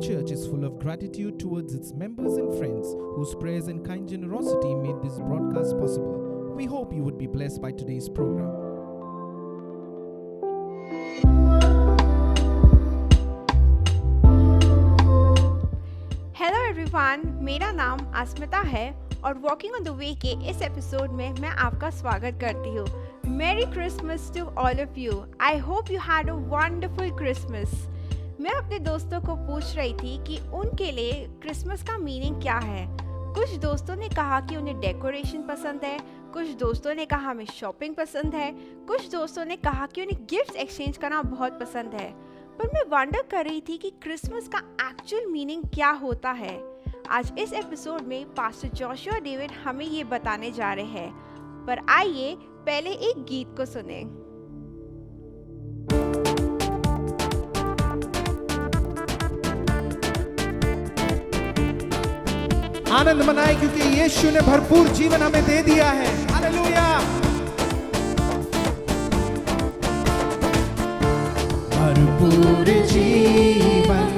church is full of gratitude towards its members and friends whose prayers and kind generosity made this broadcast possible. We hope you would be blessed by today's program. Hello everyone, मेरा नाम अस्मिता है और walking on the way के इस episode में मैं आपका स्वागत करती हूँ। Merry Christmas to all of you. I hope you had a wonderful Christmas. मैं अपने दोस्तों को पूछ रही थी कि उनके लिए क्रिसमस का मीनिंग क्या है। कुछ दोस्तों ने कहा कि उन्हें डेकोरेशन पसंद है, कुछ दोस्तों ने कहा हमें शॉपिंग पसंद है, कुछ दोस्तों ने कहा कि उन्हें गिफ्ट्स एक्सचेंज करना बहुत पसंद है। पर मैं वंडर कर रही थी कि क्रिसमस का एक्चुअल मीनिंग क्या होता है। आज इस एपिसोड में पास्टर जोशुआ डेविड हमें ये बताने जा रहे हैं। पर आइए पहले एक गीत को सुने। आनंद मनाएं क्योंकि यीशु ने भरपूर जीवन हमें दे दिया है। हालेलुया। भरपूर जीवन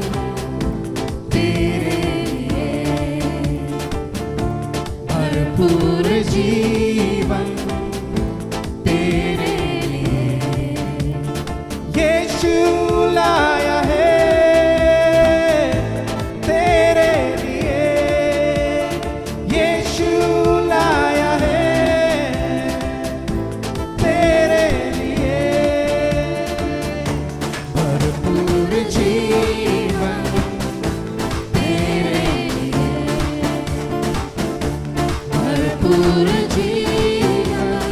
तेरे लिए, भरपूर जीवन तेरे लिए यीशु लाया है तेरे लिए, यीशु लाया है तेरे लिए भरपूर जीवन तेरे लिए, भरपूर जीवन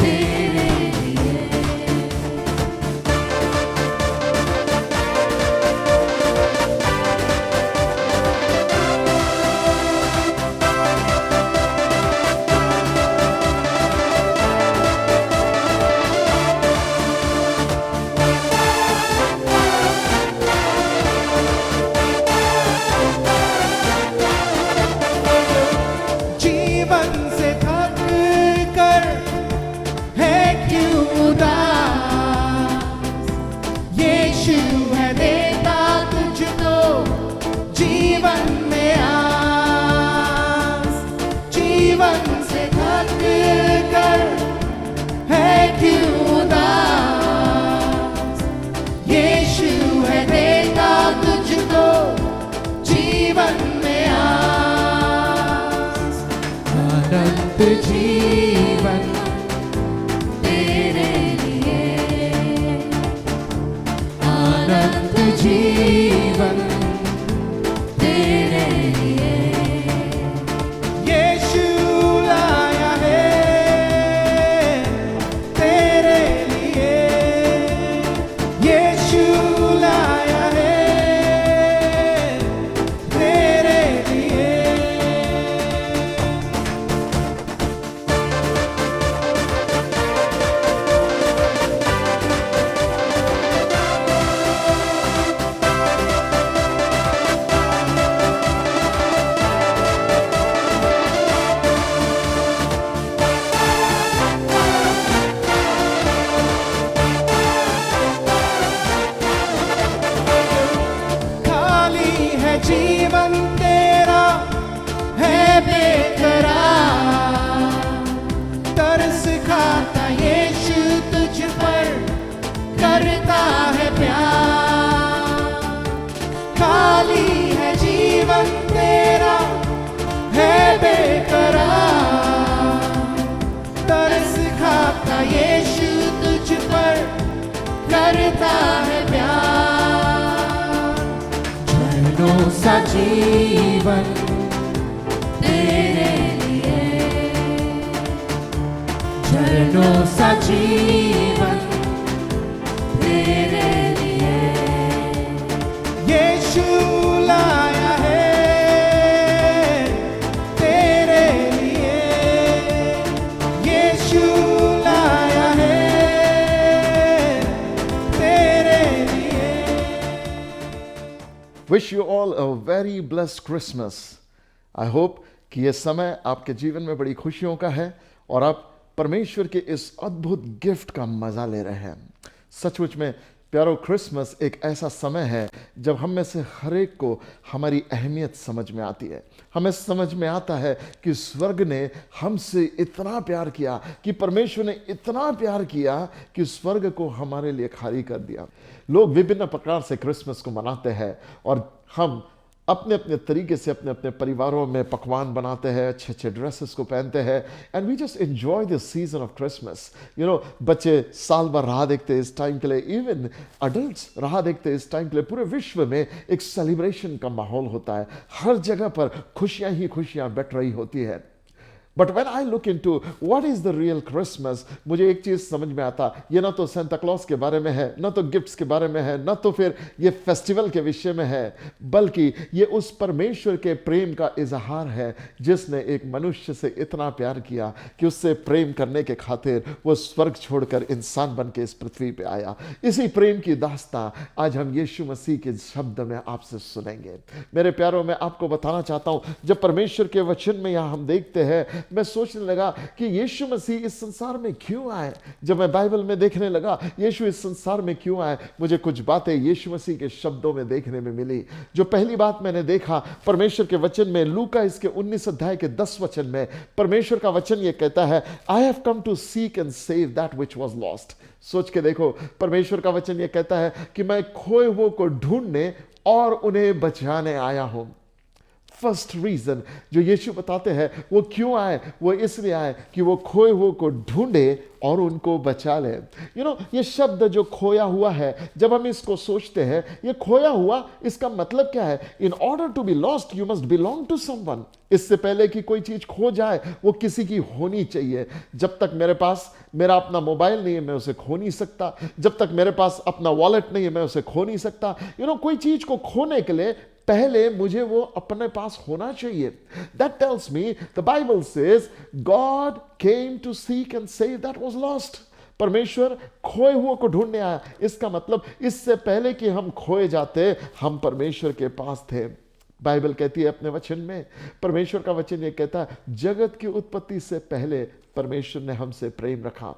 तेरे लिए। जीवन से थक कर है क्यों उदास, यीशु है देता तुझको जीवन में आस। जीवन से थक कर है क्यों उदास, यीशु है देता तुझको जीवन में आस। अनंत जीवन तेरे लिए, अनंत जीवन तेरे लिए यीशु लाया है तेरे लिए, यीशु लाया है तेरे लिए। खाली है जीवन तेरा है बेकरार, तरस खाता यीशु तुझ पर करता है प्यार। खाली है जीवन तेरा है बेकरार, तरस खाता यीशु तुझ पर करता है प्यार। झरनों सा जीवन तेरे लिए, झरनों सा जीवन तेरे लिए यीशु लाया है तेरे लिए, यीशु लाया है तेरे लिए। Wish you all a very blessed Christmas. I hope कि ये समय आपके जीवन में बड़ी खुशियों का है और आप परमेश्वर के इस अद्भुत गिफ्ट का मजा ले रहे हैं। सचमुच में प्यारो, क्रिसमस एक ऐसा समय है जब हम में से हर एक को हमारी अहमियत समझ में आती है। हमें समझ में आता है कि स्वर्ग ने हमसे इतना प्यार किया, कि परमेश्वर ने इतना प्यार किया कि स्वर्ग को हमारे लिए खाली कर दिया। लोग विभिन्न प्रकार से क्रिसमस को मनाते हैं और हम अपने अपने तरीके से अपने अपने परिवारों में पकवान बनाते हैं, अच्छे अच्छे ड्रेसेस को पहनते हैं, and we just enjoy this season of Christmas. बच्चे साल भर राह देखते हैं इस टाइम के लिए, इवन अडल्ट्स राह देखते हैं इस टाइम के लिए। पूरे विश्व में एक सेलिब्रेशन का माहौल होता है, हर जगह पर खुशियां ही खुशियां बट रही होती है। But when I look into what is the real Christmas, मुझे एक चीज समझ में आता, ये ना तो सेंटा क्लॉज के बारे में है, ना तो गिफ्ट्स के बारे में है, ना तो फिर ये फेस्टिवल के विषय में है, बल्कि ये उस परमेश्वर के प्रेम का इजहार है जिसने एक मनुष्य से इतना प्यार किया कि उससे प्रेम करने के खातिर वो स्वर्ग छोड़कर इंसान बन के इस पृथ्वी पे आया। इसी प्रेम की दास्तां आज हम यीशु मसीह के शब्द में आपसे सुनेंगे। मेरे प्यारों, मैं आपको बताना चाहता हूं, जब परमेश्वर के वचन में यहां हम देखते हैं, मैं सोचने लगा कि यीशु मसीह इस संसार में क्यों आए। जब मैं बाइबल में देखने लगा यीशु इस संसार में क्यों आए, मुझे कुछ बातें यीशु मसीह के शब्दों में देखने में मिली। जो पहली बात मैंने देखा परमेश्वर के वचन में, लूका इसके 19 अध्याय के 10 वचन में परमेश्वर का वचन ये कहता है, I have come to seek and save that which was lost. सोच के देखो, परमेश्वर का वचन ये कहता है कि मैं खोए हुए को ढूंढने और उन्हें बचाने आया हूं। फर्स्ट रीजन जो यीशु बताते हैं, वो क्यों आए, वो इसलिए आए कि वो खोए हुए को ढूंढे और उनको बचा ले। ये शब्द जो खोया हुआ है, जब हम इसको सोचते हैं, ये खोया हुआ, इसका मतलब क्या है? In order to be lost you must belong to someone. इससे पहले कि कोई चीज खो जाए, वो किसी की होनी चाहिए। जब तक मेरे पास मेरा अपना मोबाइल नहीं है, मैं उसे खो नहीं सकता। जब तक मेरे पास अपना वॉलेट नहीं है, मैं उसे खो नहीं सकता। कोई चीज को खोने के लिए पहले मुझे वो अपने पास होना चाहिए। That tells me, the Bible says, God came to seek and save that was lost. परमेश्वर खोए हुए को ढूंढने आया। इसका मतलब इससे पहले कि हम खोए जाते, हम परमेश्वर के पास थे। बाइबल कहती है अपने वचन में, परमेश्वर का वचन ये कहता है, जगत की उत्पत्ति से पहले परमेश्वर ने हमसे प्रेम रखा।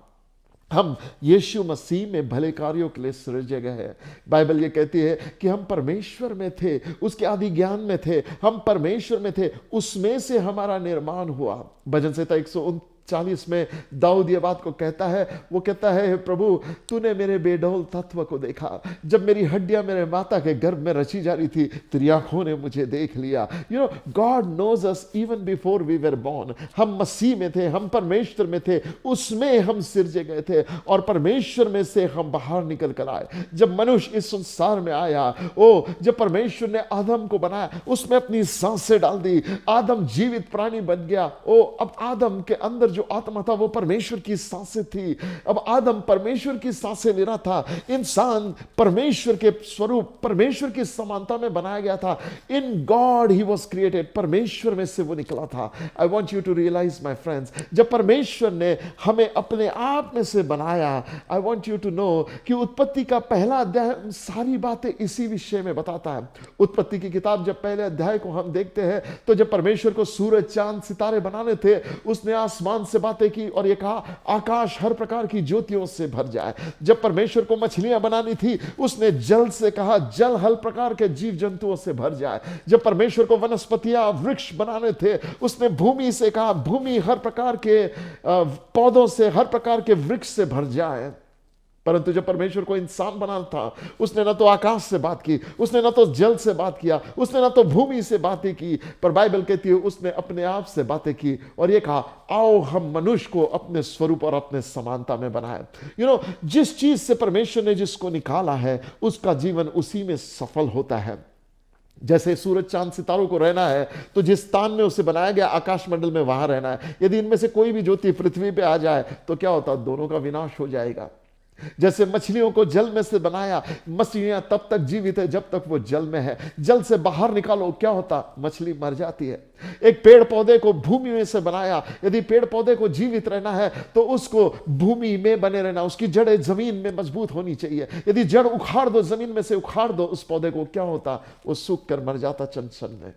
हम यीशु मसीह में भले कार्यों के लिए सृजे गए हैं। बाइबल ये कहती है कि हम परमेश्वर में थे, उसके आदि ज्ञान में थे, हम परमेश्वर में थे, उसमें से हमारा निर्माण हुआ। भजन संहिता 139 में दाऊद ये बात को कहता है, वो कहता है, हे प्रभु तूने मेरे बेडौल तत्व को देखा, जब मेरी हड्डियां मेरे माता के गर्भ में रची जा रही थी, तेरी आंखों ने मुझे देख लिया। God knows us even before we were born. हम मसीह में थे, हम परमेश्वर में थे, उसमें हम सिरजे गए थे और परमेश्वर में से हम बाहर निकल कर आए। जब मनुष्य इस संसार में आया, जब परमेश्वर ने आदम को बनाया, उसमें अपनी सांसें डाल दी, आदम जीवित प्राणी बन गया। अब आदम के अंदर जो आत्मा था वो परमेश्वर की सांसें थी। अब आदम परमेश्वर की सांसें ले रहा था। इंसान परमेश्वर के स्वरूप, परमेश्वर की समानता में बनाया गया था। In God he was created. परमेश्वर में से वो निकला था। I want you to realise my friends, जब परमेश्वर ने हमें अपने आप में से बनाया, I want you to know कि उत्पत्ति का पहला अध्याय सारी बातें इसी विषय में बताता है। उत्पत्ति की किताब जब पहले अध्याय को हम देखते हैं, तो जब परमेश्वर को सूरज, चांद, सितारे बनाने थे, उसने आसमान से बातें की और ये कहा आकाश हर प्रकार की ज्योतियों से भर जाए। जब परमेश्वर को मछलियां बनानी थी, उसने जल से कहा जल हर प्रकार के जीव जंतुओं से भर जाए। जब परमेश्वर को वनस्पतियां, वृक्ष बनाने थे, उसने भूमि से कहा भूमि हर प्रकार के पौधों से, हर प्रकार के वृक्ष से भर जाए। परंतु जब परमेश्वर को इंसान बनाना था, उसने ना तो आकाश से बात की, उसने ना तो जल से बात किया, उसने ना तो भूमि से बातें की, पर बाइबल कहती है उसने अपने आप से बातें की और ये कहा आओ हम मनुष्य को अपने स्वरूप और अपने समानता में बनाए। जिस चीज से परमेश्वर ने जिसको निकाला है, उसका जीवन उसी में सफल होता है। जैसे सूरज, चांद, सितारों को रहना है, तो जिस स्थान में उसे बनाया गया आकाश मंडल में वहां रहना है। यदि इनमें से कोई भी ज्योति पृथ्वी पे आ जाए तो क्या होता? दोनों का विनाश हो जाएगा। जैसे मछलियों को जल में से बनाया, मछलियां तब तक जीवित है जब तक वो जल में है। जल से बाहर निकालो, क्या होता? मछली मर जाती है। एक पेड़ पौधे को भूमि में से बनाया, यदि पेड़ पौधे को जीवित रहना है तो उसको भूमि में बने रहना, उसकी जड़ें जमीन में मजबूत होनी चाहिए। यदि जड़ उखाड़ दो, जमीन में से उखाड़ दो उस पौधे को, क्या होता? वो सूख कर मर जाता चंद क्षण में।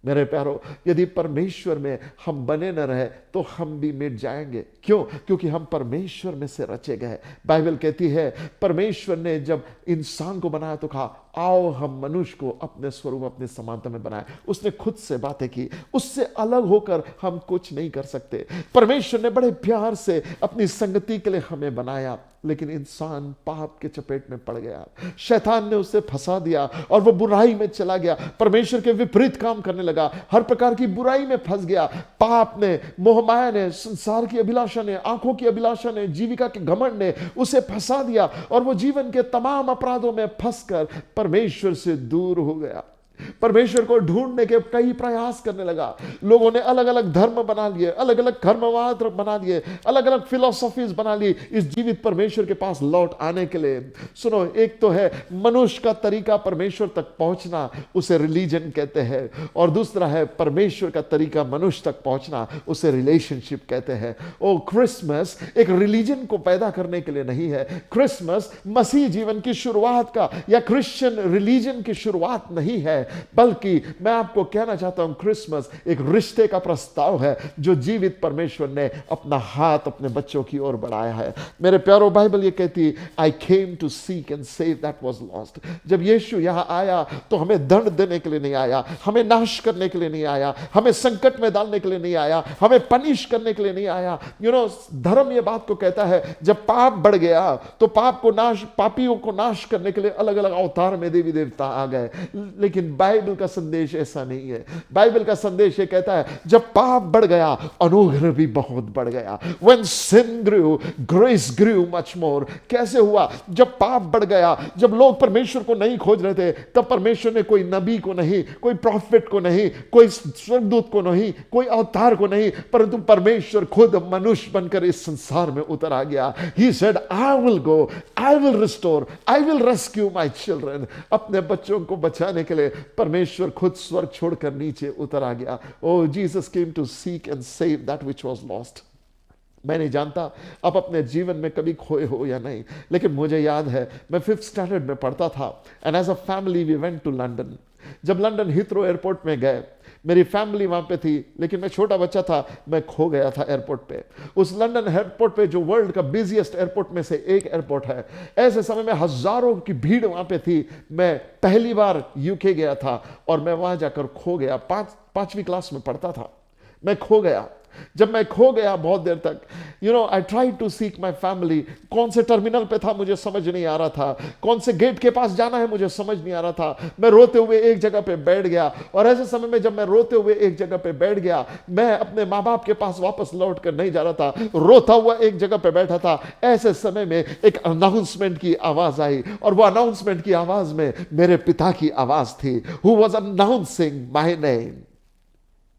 मेरे प्यारो, यदि परमेश्वर में हम बने न रहे तो हम भी मिट जाएंगे। क्यों? क्योंकि हम परमेश्वर में से रचे गए। बाइबल कहती है परमेश्वर ने जब इंसान को बनाया तो कहा आओ हम मनुष्य को अपने स्वरूप अपने समानता में बनाए। उसने खुद से बातें की, उससे अलग होकर हम कुछ नहीं कर सकते। परमेश्वर ने बड़े प्यार से अपनी संगति के लिए हमें बनाया, लेकिन इंसान पाप के चपेट में पड़ गया। शैतान ने उसे फंसा दिया और वो बुराई में चला गया, परमेश्वर के विपरीत काम करने लगा, हर प्रकार की बुराई में फंस गया। पाप ने, मोहमाया ने, संसार की अभिलाषा ने, आंखों की अभिलाषा ने, जीविका के घमंड ने उसे फंसा दिया और वो जीवन के तमाम अपराधों में फंसकर परमेश्वर से दूर हो गया। परमेश्वर को ढूंढने के कई प्रयास करने लगा। लोगों ने अलग अलग धर्म बना लिए, अलग अलग धर्मवाद बना लिए, अलग अलग फिलोसॉफीज बना ली इस जीवित परमेश्वर के पास लौट आने के लिए। सुनो, एक तो है मनुष्य का तरीका परमेश्वर तक पहुंचना, उसे रिलीजन कहते हैं, और दूसरा है परमेश्वर का तरीका मनुष्य तक पहुंचना, उसे रिलेशनशिप कहते हैं। ओ, क्रिसमस एक रिलीजन को पैदा करने के लिए नहीं है। क्रिसमस मसीह जीवन की शुरुआत का या क्रिश्चियन रिलीजन की शुरुआत नहीं है, बल्कि मैं आपको कहना चाहता हूं क्रिसमस एक रिश्ते का प्रस्ताव है जो जीवित परमेश्वर ने अपना हाथ अपने बच्चों की ओर बढ़ाया है। मेरे प्यारो, बाइबल ये कहती है I came to seek and save that was lost. जब यीशु यहां आया तो हमें दंड देने के लिए नहीं आया, हमें नाश करने के लिए नहीं आया, हमें संकट में डालने के लिए नहीं आया, हमें पनिश करने के लिए नहीं आया। धर्म ये बात को कहता है जब पाप बढ़ गया तो पापियों को नाश करने के लिए अलग अलग अवतार में देवी देवता आ गए, लेकिन बाइबल का संदेश ऐसा नहीं है। बाइबल का संदेश ये कहता है जब पाप बढ़ गया अनुग्रह भी बहुत बढ़ गया। When sin grew, grace grew much more। कैसे हुआ? जब पाप बढ़ गया, जब लोग परमेश्वर को नहीं खोज रहे थे, तब परमेश्वर ने कोई नबी को नहीं, कोई प्रॉफिट को नहीं, कोई स्वर्गदूत को नहीं, कोई अवतार को नहीं, परंतु परमेश्वर खुद मनुष्य बनकर इस संसार में उतर आ गया। He said, I will go, I will restore, I will rescue my children। अपने बच्चों को बचाने के लिए परमेश्वर खुद स्वर्ग छोड़कर नीचे उतर आ गया। Oh, Jesus came to seek and save that which was lost. मैं नहीं जानता आप अपने जीवन में कभी खोए हो या नहीं, लेकिन मुझे याद है मैं 5th स्टैंडर्ड में पढ़ता था and as a family we went to London. जब लंदन हीथ्रो एयरपोर्ट में गए, मेरी फैमिली वहां पे थी, लेकिन मैं छोटा बच्चा था, मैं खो गया था एयरपोर्ट पे। उस लंदन एयरपोर्ट पे जो वर्ल्ड का बिजिएस्ट एयरपोर्ट में से एक एयरपोर्ट है, ऐसे समय में हजारों की भीड़ वहां पे थी। मैं पहली बार यूके गया था और मैं वहां जाकर खो गया। 5वीं क्लास में पढ़ता था, मैं खो गया। जब मैं खो गया बहुत देर तक, I try to seek my family. कौन से टर्मिनल पे था मुझे समझ नहीं आ रहा था, कौन से गेट के पास जाना है मुझे समझ नहीं आ रहा था। मैं रोते हुए एक जगह पे बैठ गया, और ऐसे समय में जब मैं रोते हुए एक जगह पे बैठ गया, मैं अपने माँ बाप के पास वापस लौट कर नहीं जा रहा था, रोता हुआ एक जगह पे बैठा था। ऐसे समय में एक अनाउंसमेंट की आवाज आई, और वो अनाउंसमेंट की आवाज में मेरे पिता की आवाज थी, who was announcing my name.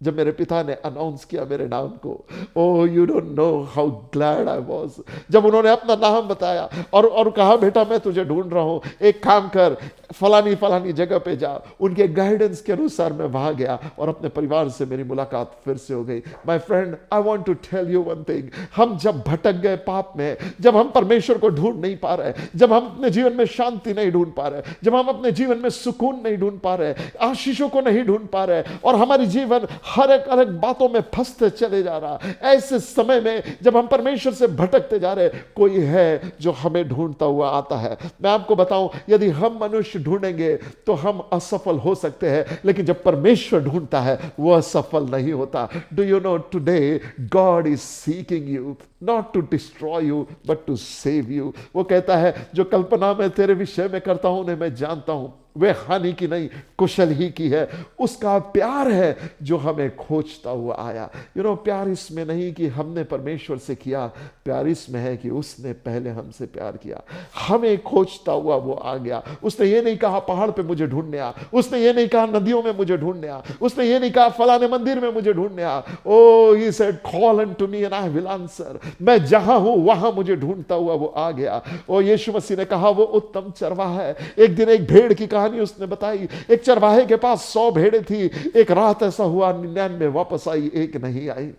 जब मेरे पिता ने अनाउंस किया मेरे नाम को, oh you don't know how glad I was. जब उन्होंने अपना नाम बताया और कहा बेटा मैं तुझे ढूंढ रहा हूं, एक काम कर, फलानी फलानी जगह पे जा। उनके गाइडेंस के अनुसार मैं वहां गया और अपने परिवार से मेरी मुलाकात फिर से हो गई। My friend, I want to tell you one thing, हम जब भटक गए पाप में, जब हम परमेश्वर को ढूंढ नहीं पा रहे, जब हम अपने जीवन में शांति नहीं ढूंढ पा रहे, जब हम अपने जीवन में सुकून नहीं ढूंढ पा रहे, आशीषों को नहीं ढूंढ पा रहे, और हमारी जीवन हर एक अलग बातों में फंसते चले जा रहा, ऐसे समय में जब हम परमेश्वर से भटकते जा रहे, कोई है जो हमें ढूंढता हुआ आता है। मैं आपको बताऊं, यदि हम मनुष्य ढूंढेंगे तो हम असफल हो सकते हैं, लेकिन जब परमेश्वर ढूंढता है वो असफल नहीं होता। Do you know today God is seeking you not to destroy you but to save you. वो कहता है जो कल्पना मैं तेरे विषय में करता हूं उन्हें मैं जानता हूं, वे हानि की नहीं कुशल ही की है। उसका प्यार है जो हमें खोजता हुआ आया। प्यार इसमें नहीं कि हमने परमेश्वर से किया, प्यार इसमें है कि उसने पहले हमसे प्यार किया, हमें खोजता हुआ वो आ गया। उसने ये नहीं कहा पहाड़ पे मुझे ढूंढने आ, उसने ये नहीं कहा नदियों में मुझे ढूंढने आ, उसने ये नहीं कहा फलाने मंदिर में मुझे ढूंढने आ। Oh he said call unto me and I will answer. मैं जहां हूं वहां मुझे ढूंढता हुआ वो आ गया। ओ यीशु मसीह ने कहा वो उत्तम चरवाहा है। एक दिन एक भेड़ की कहानी उसने बताई। एक चरवाहे के पास 100 भेड़ें थी, एक रात ऐसा हुआ 99 वापस आई, एक नहीं आई।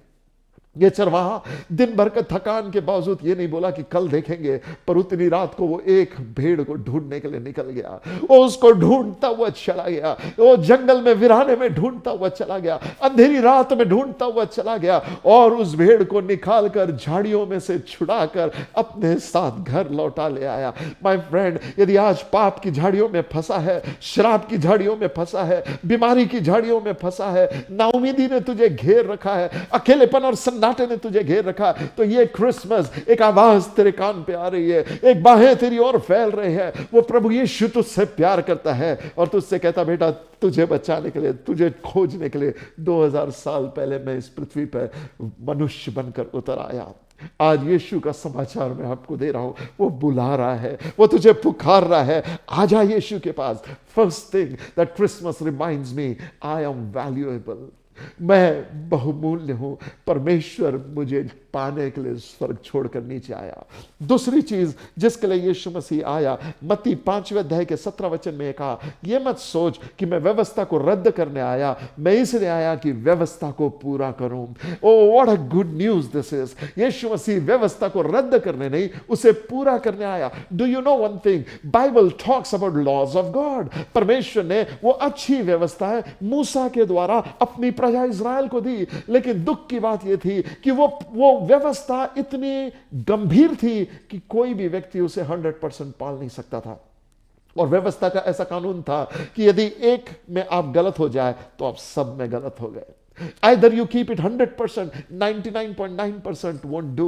ये चरवाहा दिन भर के थकान के बावजूद ये नहीं बोला कि कल देखेंगे, पर उतनी रात को वो एक भेड़ को ढूंढने के लिए निकल गया। वो उसको ढूंढता हुआ चला गया, वो जंगल में वीराने में ढूंढता हुआ चला गया, अंधेरी रात में ढूंढता हुआ चला गया और उस भेड़ को निकाल कर झाड़ियों में से छुड़ाकर अपने साथ घर लौटा ले आया। माय फ्रेंड, यदि आज पाप की झाड़ियों में फंसा है, शराब की झाड़ियों में फंसा है, बीमारी की झाड़ियों में फंसा है, नाउमीदी ने तुझे घेर रखा है, अकेलेपन और सन्नाटे ने तुझे घेर रखा, तो ये क्रिसमस एक आवाज तेरे कान पे आ रही है, एक बाहें तेरी ओर फैल रही है। वो प्रभु यीशु तुझसे प्यार करता है और तुझसे कहता, बेटा तुझे बचाने के लिए, तुझे खोजने के लिए 2000 साल पहले मैं इस पृथ्वी पर मनुष्य बनकर उतर आया। आज यीशु का समाचार मैं आपको दे रहा हूं, वो बुला रहा है, वो तुझे पुकार रहा है, आजा यीशु के पास। First thing that Christmas reminds me, I am valuable, मैं बहुमूल्य हूं। परमेश्वर मुझे पाने के लिए स्वर्ग छोड़कर नीचे आया। दूसरी चीज जिसके लिए यीशु मसीह आया, मत्ती 5वें अध्याय के 17 वचन में कहा, यह मत सोच कि मैं व्यवस्था को रद्द करने आया, मैं इसलिए आया कि व्यवस्था को पूरा करूं। Oh what a good news this is. यीशु मसीह व्यवस्था को रद्द करने नहीं, उसे पूरा करने आया। Do you know one thing, Bible talks about laws of God. परमेश्वर ने वो अच्छी व्यवस्था है मूसा के द्वारा अपनी प्रजा इज़राइल को दी, लेकिन दुख की बात यह थी कि वो व्यवस्था इतनी गंभीर थी कि कोई भी व्यक्ति उसे 100% पाल नहीं सकता था। और व्यवस्था का ऐसा कानून था कि यदि एक में आप गलत हो जाए तो आप सब में गलत हो गए। Either you keep it 100%, 99.9% won't do।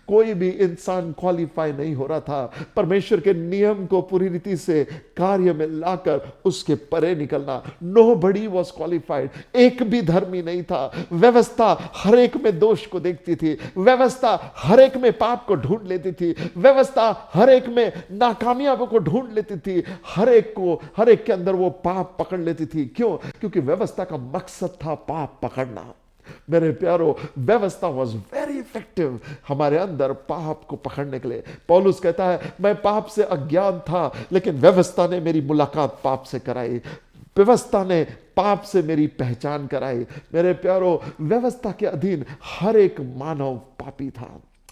कोई भी इंसान क्वालिफाई नहीं हो रहा था परमेश्वर के नियम को पूरी रीति से कार्य में लाकर उसके परे निकलना। Nobody was qualified। एक भी धर्मी नहीं था। व्यवस्था हर एक में दोष को देखती थी, व्यवस्था हर एक में पाप को ढूंढ लेती थी, व्यवस्था हर एक में नाकामयाबी को ढूंढ लेती थी, हर एक के अंदर वो पाप पकड़ लेती थी। क्यों? क्योंकि व्यवस्था का मकसद था पाप पकड़ना। मेरे प्यारो, व्यवस्था वॉज वेरी इफेक्टिव हमारे अंदर पाप को पकड़ने के लिए। पौलुस कहता है, मैं पाप से अज्ञान था, लेकिन व्यवस्था ने मेरी मुलाकात पाप से कराई, व्यवस्था ने पाप से मेरी पहचान कराई। मेरे प्यारो, व्यवस्था के अधीन हर एक मानव पापी था।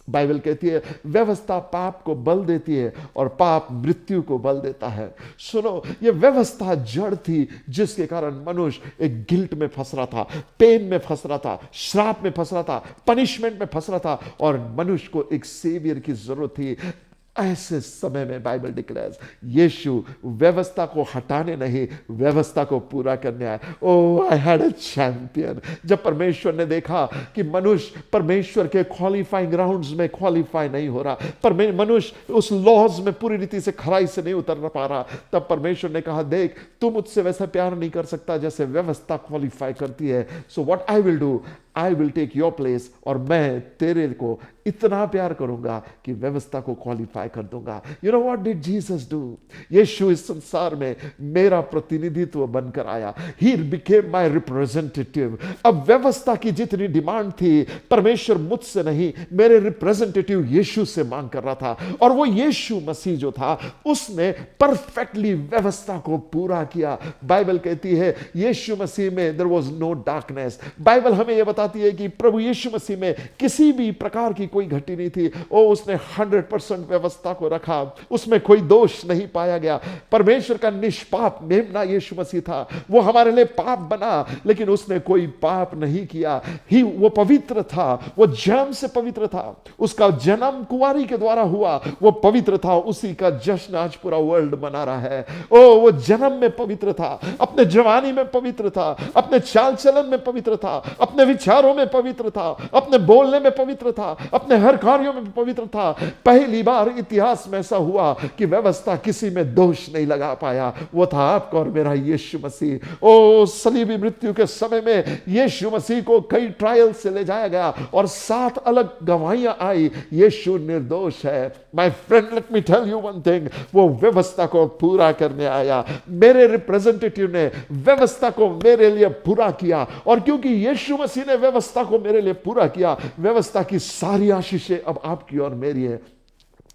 बाइबल कहती है व्यवस्था पाप को बल देती है और पाप मृत्यु को बल देता है। सुनो, ये व्यवस्था जड़ थी जिसके कारण मनुष्य एक गिल्ट में फंस रहा था, पेन में फंस रहा था, श्राप में फंस रहा था, पनिशमेंट में फंस रहा था, और मनुष्य को एक सेवियर की जरूरत थी। ऐसे समय में बाइबल डिक्लेयर्स यीशु व्यवस्था को हटाने नहीं, व्यवस्था को पूरा करने आए। ओह, आई हैड अ चैंपियन। जब परमेश्वर ने देखा कि मनुष्य परमेश्वर के क्वालिफाइंग राउंड्स में क्वालिफाई नहीं हो रहा, पर मनुष्य उस लॉज में पूरी रीति से खराई से नहीं उतर पा रहा, तब परमेश्वर ने कहा, देख, तू मुझसे वैसा प्यार नहीं कर सकता जैसे व्यवस्था क्वालिफाई करती है। So what I will do, I will take your place, और मैं तेरे को इतना प्यार करूंगा कि व्यवस्था को क्वालिफाई कर दूंगा। You know what did Jesus do? यीशु इस संसार में मेरा प्रतिनिधित्व बनकर आया। He became my representative. अब व्यवस्था की जितनी डिमांड थी, परमेश्वर मुझसे नहीं, मेरे रिप्रेजेंटेटिव यीशु से मांग कर रहा था, और वो यीशु मसीह जो था उसने परफेक्टली व्यवस्था को पूरा किया। बाइबल कहती है यीशु मसीह में there was no darkness. Bible हमें यह बताती है कि प्रभु यीशु मसीह में किसी भी प्रकार की कोई घटी नहीं थी। उसने 100% व्यवस्था को रखा, उसमें कोई दोष नहीं पाया गया। परमेश्वर का निष्पाप मेमना यीशु मसीह था, वो हमारे लिए पाप बना, लेकिन उसने कोई पाप नहीं किया। वो पवित्र था, वो जन्म से पवित्र था, उसका जन्म कुंवारी के द्वारा हुआ, वो पवित्र था। उसी का जश्न आज पूरा वर्ल्ड मना रहा है। वो जन्म में पवित्र था, अपने जवानी में पवित्र था, अपने चाल चलन में पवित्र था, अपने विचारों में पवित्र था, अपने बोलने में पवित्र था, अपने हर कार्यों में पवित्र था। पहली बार इतिहास में ऐसा हुआ कि व्यवस्था किसी में दोष नहीं लगा पाया, वो था आपका और मेरा यीशु मसीह। सलीबी मृत्यु के समय में यीशु मसीह को कई ट्रायल से ले जाया गया और 7 अलग गवाहियां आई, यीशु निर्दोष है। My friend, let me tell you one thing, वो व्यवस्था को पूरा करने आया। मेरे रिप्रेजेंटेटिव ने व्यवस्था को मेरे लिए पूरा किया, और क्योंकि यीशु मसीह ने व्यवस्था को मेरे लिए पूरा किया, व्यवस्था की सारी आशीषें अब आपकी और मेरी है।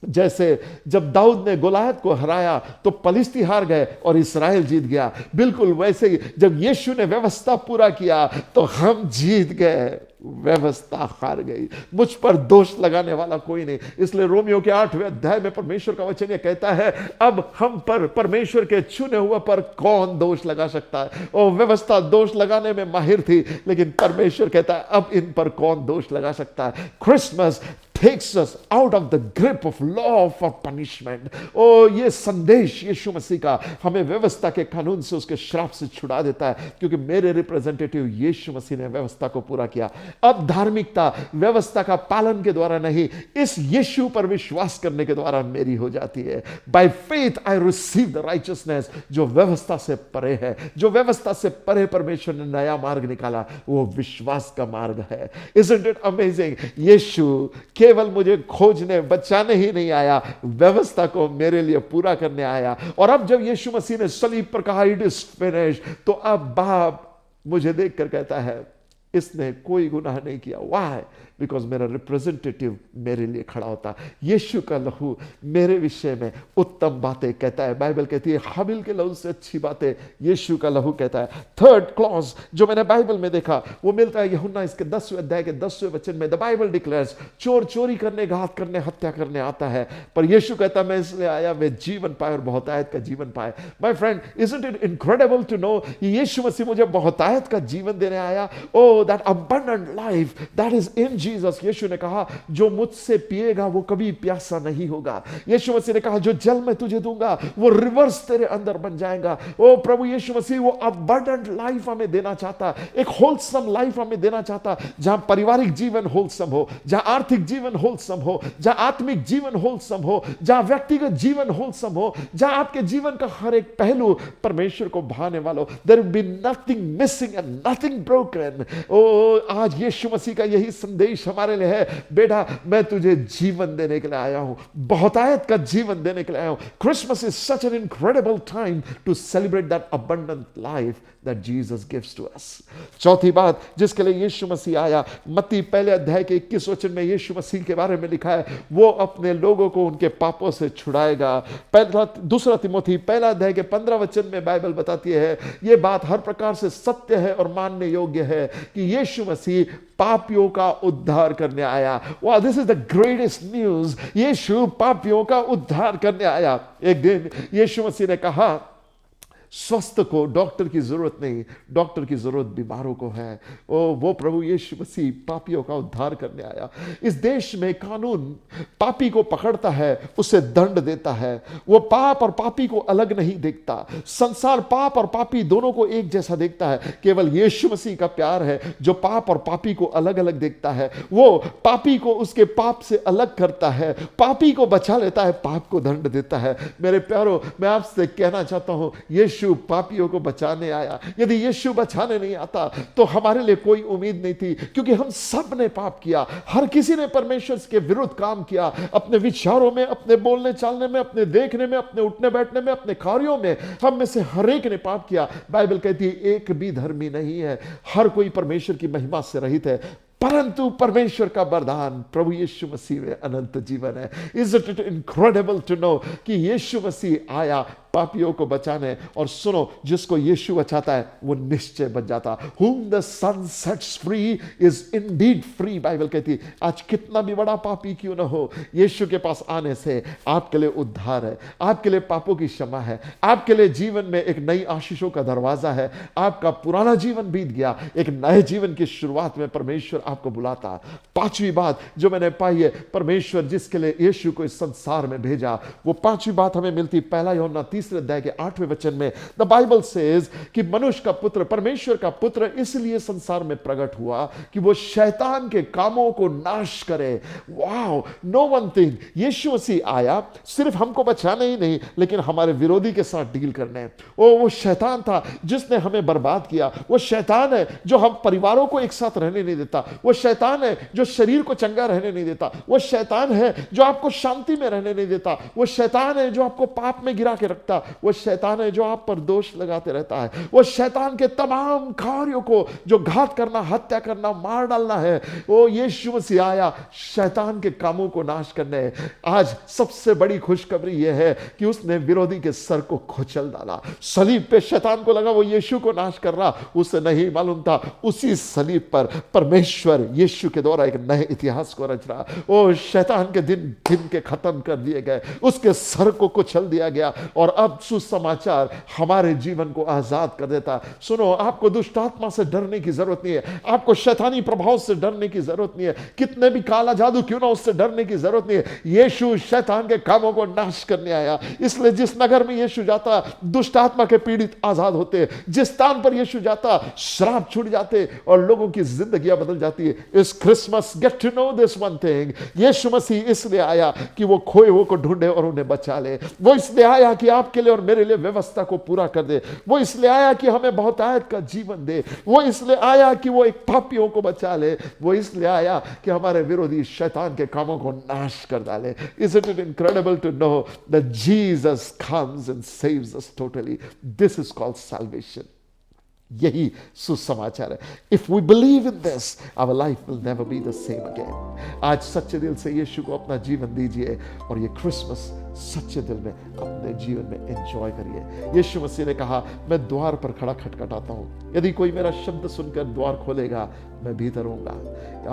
जैसे जब दाऊद ने गोलायत को हराया तो पलिस्ती हार गए और इस्राएल जीत गया, बिल्कुल वैसे ही जब यीशु ने व्यवस्था पूरा किया तो हम जीत गए। व्यवस्था हार गई, मुझ पर दोष लगाने वाला कोई नहीं। इसलिए रोमियो के 8वें अध्याय में परमेश्वर का वचन ये कहता है, अब हम पर, परमेश्वर के चुने हुए पर कौन दोष लगा सकता है। ओ व्यवस्था दोष लगाने में माहिर थी, लेकिन परमेश्वर कहता है अब इन पर कौन दोष लगा सकता है। Christmas takes us out of the grip of law for punishment। ओ ये संदेश यीशु मसीह का हमें व्यवस्था के कानून से, उसके श्राप से छुड़ा देता है, क्योंकि मेरे रिप्रेजेंटेटिव यीशु मसीह ने व्यवस्था को पूरा किया। अब धार्मिकता व्यवस्था का पालन के द्वारा नहीं, इस यीशु पर विश्वास करने के द्वारा मेरी हो जाती है। By faith I receive the righteousness, जो व्यवस्था से परे है, जो व्यवस्था से परे परमेश्वर ने नया मार्ग निकाला, वो विश्वास का मार्ग है। Isn't it amazing? यीशु केवल मुझे खोजने बचाने ही नहीं आया, व्यवस्था को मेरे लिए पूरा करने आया। और अब जब यीशु मसीह ने सलीब पर कहा इट इज फिनिश्ड, तो अब बाप मुझे देखकर कहता है इसने कोई गुनाह नहीं किया। वाई? बिकॉज मेरा रिप्रेजेंटेटिव मेरे लिए खड़ा होता। यीशु का लहू मेरे विषय में उत्तम बातें कहता है। बाइबल कहती है हाबिल के लहू से अच्छी बातें यीशु का लहू कहता है। थर्ड क्लॉज जो मैंने बाइबल में देखा वो मिलता है यूहन्ना इसके 10वें अध्याय के 10वें वचन में। द बाइबल डिक्लेयर्स, चोर चोरी करने, घात करने, हत्या करने आता है, पर यीशु कहता है मैं इसलिए आया वे जीवन पाए और बहुतायत का जीवन पाए। My friend, isn't it incredible to know यीशु मसीह मुझे बहुतायत का जीवन देने आया। Oh that abundant life that is in Jesus. यीशु ने कहा जो मुझसे पिएगा वो कभी प्यासा नहीं होगा। यीशु मसीह ने कहा जो जल मैं तुझे दूंगा वो रिवर्स तेरे अंदर बन जाएगा। ओ प्रभु यीशु मसीह वो अबंडेंट लाइफ हमें देना चाहता, एक होलसम लाइफ हमें देना चाहता, जहां पारिवारिक जीवन होलसम हो, जहां आर्थिक जीवन होलसम हो, जहां आत्मिक जीवन होलसम हो, जहां व्यक्तिगत जीवन होलसम हो, जहां आपके जीवन का हर एक पहलू परमेश्वर को भाने वाला हो। There will be nothing missing and nothing broken. ओ आज यीशु मसीह का यही संदेश हमारे लिए है, बेटा मैं तुझे जीवन देने के लिए आया हूं, बहुतायत का जीवन देने के लिए आया हूं। Christmas is such an incredible time to celebrate that abundant life that Jesus gives to us। चौथी बात जिसके लिए यीशु मसीह आया, मत्ती पहले अध्याय के 21 वचन में यीशु मसीह के बारे में लिखा है वो अपने लोगों को उनके पापों से छुड़ाएगा। दूसरा तिमोथी पहला अध्याय के 15 वचन में बाइबल बताती है ये बात हर प्रकार से सत्य है और मानने योग्य है कि यीशु मसीह पापियों का उद्धार करने आया। वाह, this is the greatest news. यीशु पापियों का उद्धार करने आया। एक दिन यीशु मसीह ने कहा स्वस्थ को डॉक्टर की जरूरत नहीं, डॉक्टर की जरूरत बीमारों को है। ओ वो प्रभु यीशु मसीह पापियों का उद्धार करने आया। इस देश में कानून पापी को पकड़ता है, उसे दंड देता है, वो पाप और पापी को अलग नहीं देखता। संसार पाप और पापी दोनों को एक जैसा देखता है। केवल यीशु मसीह का प्यार है जो पाप और पापी को अलग अलग देखता है। वो पापी को उसके पाप से अलग करता है, पापी को बचा लेता है, पाप को दंड देता है। मेरे प्यारों, मैं आपसे कहना चाहता हूं यीशु पापियों को बचाने आया। यदि यीशु बचाने नहीं आता तो हमारे लिए कोई उम्मीद नहीं थी, क्योंकि हम सब ने पाप किया। हर किसी ने परमेश्वर के विरुद्ध काम किया, अपने विचारों में, अपने बोलने चालने में, अपने देखने में, अपने उठने बैठने में, अपने कार्यों में। हम में से हर एक ने पाप किया। बाइबल कहती है एक भी धर्मी नहीं है, हर कोई परमेश्वर की महिमा से रहित है, परंतु परमेश्वर का वरदान प्रभु यीशु मसीह में अनंत जीवन है। Isn't it incredible to know कि यीशु मसीह आया पापियों को बचाने। और सुनो, जिसको यीशु बचाता है वो निश्चय बच जाता। Whom the Son sets free is indeed free। Bible कहती है आज कितना भी बड़ा पापी क्यों ना हो, यीशु के पास आने से आपके लिए उद्धार है, आपके लिए पापों की क्षमा है, आपके लिए जीवन में एक नई आशीषों का दरवाजा है। आपका पुराना जीवन बीत गया, एक नए जीवन की शुरुआत में परमेश्वर आपको बुलाता। पांचवी बात जो मैंने पाई है, परमेश्वर जिसके लिए यीशु को इस संसार में भेजा, वो पांचवी बात हमें मिलती पहला यूहन्ना 3 अध्याय के 8वें वचन में। द बाइबल सेज कि मनुष्य का पुत्र, परमेश्वर का पुत्र इसलिए संसार में प्रकट हुआ कि वो शैतान के कामों को नाश करे। वाओ, नो वन थिंग, यीशु मसीह आया सिर्फ हमको बचाने ही नहीं, लेकिन हमारे विरोधी के साथ डील करने। वो शैतान था जिसने हमें बर्बाद किया। वो शैतान है जो हम परिवारों को एक साथ रहने नहीं देता। वो शैतान है जो शरीर को चंगा रहने नहीं देता। वो शैतान है जो आपको शांति में रहने नहीं देता। वो शैतान है जो आपको पाप में गिरा के रखता रहता, वो शैतान है जो आप पर दोष लगाते रहता है। वो शैतान के तमाम कार्यों को जो घात करना, हत्या करना, मार डालना है, वो यीशु मसीह आया शैतान के कामों को नाश करने। आज सबसे बड़ी खुशखबरी यह है कि उसने विरोधी के सर को कुचल डाला। सलीब पे शैतान को लगा वो यीशु को नाश कर रहा, उसे नहीं मालूम था उसी सलीब पर परमेश्वर यीशु के द्वारा एक नए इतिहास को रच रहा। ओ शैतान के दिन के खत्म कर दिए गए, उसके सर को कुचल दिया गया और अब सुसमाचार हमारे जीवन को आजाद कर देता। सुनो, आपको दुष्ट आत्मा से डरने की जरूरत नहीं है, आपको शैतानी प्रभाव से डरने की जरूरत नहीं है, कितने भी काला जादू क्यों ना उससे डरने की जरूरत नहीं है। यीशु शैतान के कामों को नाश करने आया। इसलिए जिस नगर में यीशु जाता दुष्ट आत्मा के पीड़ित आजाद होते, जिस स्थान पर यीशु जाता श्राप छूट जाते और लोगों की जिंदगियां बदल जाती है। इस Christmas get to know this one thing, यीशु मसीह इसलिए आया कि वो खोए हुए को ढूंढे और उन्हें बचा ले। वो इसलिए आया कि आपके लिए और मेरे लिए व्यवस्था को पूरा कर दे। वो इसलिए आया कि हमें बहुतायत का जीवन दे। वो इसलिए आया कि वो एक पापियों को बचा ले। वो इसलिए आया कि हमारे विरोधी शैतान के कामों को नाश कर डाले। Isn't it incredible to know that Jesus comes and saves us totally? This is called salvation. यही सुसमाचार है। If we believe in this, our life will never be the same again. आज सच्चे दिल से यीशु को अपना जीवन दीजिए और ये क्रिसमस सच्चे दिल में अपने जीवन में एंजॉय करिए। यीशु मसीह ने कहा, मैं द्वार पर खड़ा खटखटाता हूँ, यदि कोई मेरा शब्द सुनकर द्वार खोलेगा मैं भीतर होऊंगा।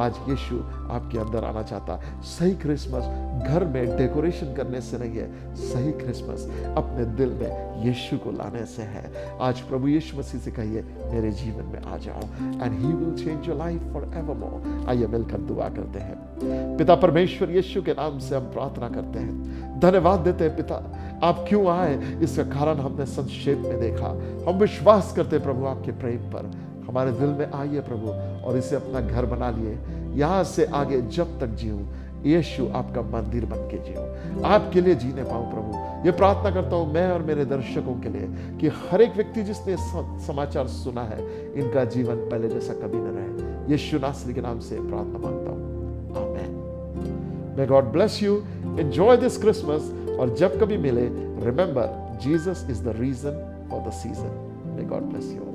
आज यीशु आपके अंदर आना चाहता। सही क्रिसमस घर में डेकोरेशन करने से नहीं है, सही क्रिसमस अपने दिल में यीशु को लाने से है। आज प्रभु यीशु मसीह से कहिए, मेरे जीवन में आ जाओ and he will change your life forevermore. आइए मिलकर दुआ करते हैं। पिता परमेश्वर, यीशु के नाम से हम प्रार्थना करते हैं, धन्यवाद देते हैं पिता, आप क्यों आए इसका कारण हमने संक्षेप में देखा। हम विश्वास करते प्रभु आपके प्रेम पर। हमारे दिल में आइए प्रभु और इसे अपना घर बना लिए। यहाँ से आगे जब तक जीऊं, यीशु आपका मंदिर बन के जीऊं, आपके लिए जीने पाऊं प्रभु। ये प्रार्थना करता हूं मैं और मेरे दर्शकों के लिए कि हर एक व्यक्ति जिसने समाचार सुना है, इनका जीवन पहले जैसा कभी न रहे। यीशु नासरी के नाम से प्रार्थना मांगता हूं, आमीन। May God bless you. Enjoy this Christmas. और जब कभी मिले, remember Jesus is the reason for the season. May God bless you.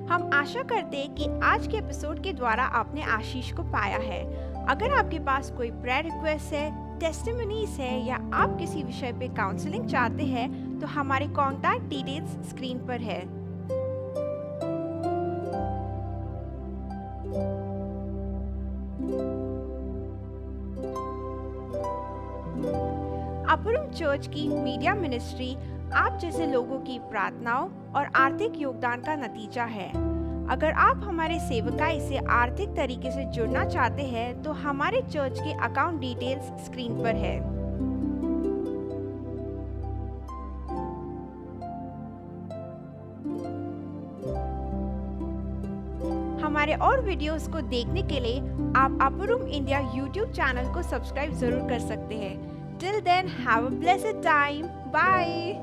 हम आशा करते हैं कि आज के एपिसोड के द्वारा आपने आशीष को पाया है। अगर आपके पास कोई प्रेयर रिक्वेस्ट है, टेस्टिमनीज है या आप किसी विषय पे काउंसलिंग चाहते हैं तो हमारे कॉन्टैक्ट डिटेल्स स्क्रीन पर है। अपुरुम चर्च की मीडिया मिनिस्ट्री आप जैसे लोगों की प्रार्थनाओं और आर्थिक योगदान का नतीजा है। अगर आप हमारे सेवकाई से आर्थिक तरीके से जुड़ना चाहते हैं तो हमारे चर्च के अकाउंट डिटेल्स स्क्रीन पर है। हमारे और वीडियोस को देखने के लिए आप अपुरुम इंडिया यूट्यूब चैनल को सब्सक्राइब जरूर कर सकते हैं। Till then, have a blessed time. Bye.